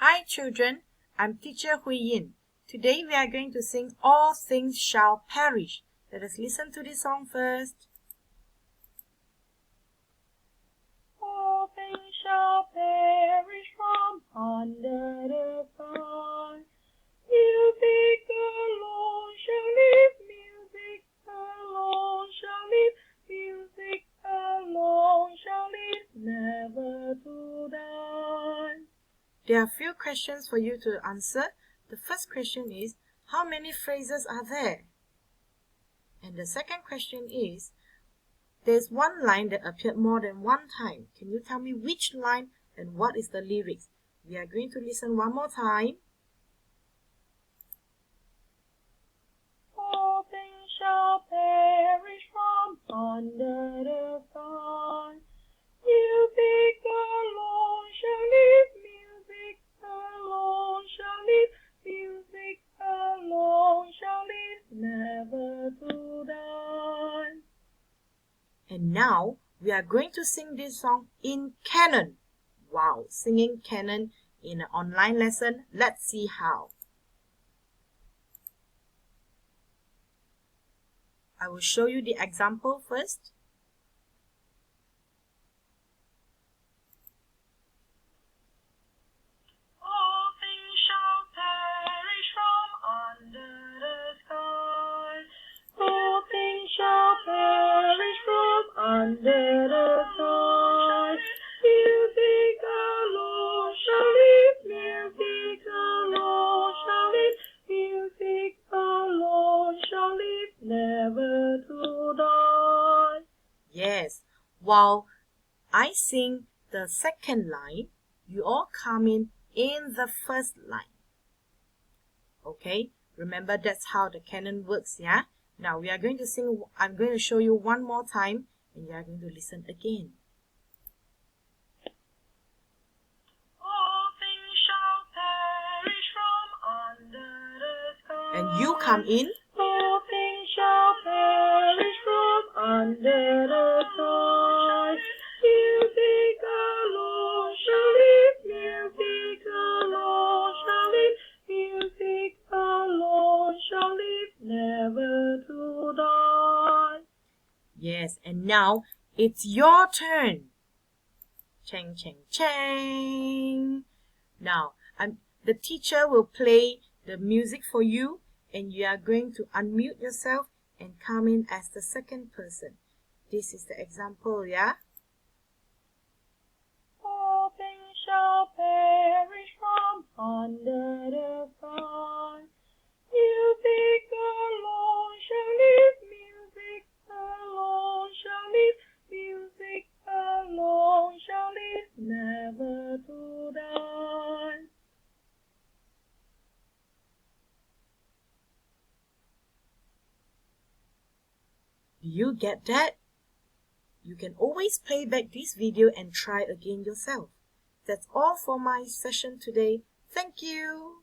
Hi children, I'm teacher Hui Yin. Today we are going to sing All Things Shall Perish. Let us listen to this song first. All things shall perish from under the sun. Music alone shall live, music alone shall live, music alone shall live, never to die. There are a few questions for you to answer. The first question is, how many phrases are there? And the second question is, there's one line that appeared more than one time. Can you tell me which line and what is the lyrics? We are going to listen one more time. All things shall perish from under the sun. Music alone shall live, music alone shall live, music alone shall live, never to die. And now we are going to sing this song in canon. Wow, singing canon in an online lesson. Let's see how. I will show you the example first. All things shall perish from under the sky. All things shall perish from under the sky. Music alone shall live, music alone shall live, music alone shall live, never to die. Yes, while I sing the second line, you all come in the first line. Okay, remember that's how the canon works, yeah? Now we are going to sing, I'm going to show you one more time and you are going to listen again. All things shall perish from under the sky. And you come in. All things shall perish from under the sky. Music alone shall live, music alone shall live, music alone shall live, never to die. Yes, and now it's your turn. Chang, chang, chang. Now, the teacher will play the music for you and you are going to unmute yourself and come in as the second person. This is the example, yeah? All things shall perish from under the sun. Music alone shall live, music alone shall live, music alone shall live, never to die. Do you get that? You can always play back this video and try again yourself. That's all for my session today. Thank you.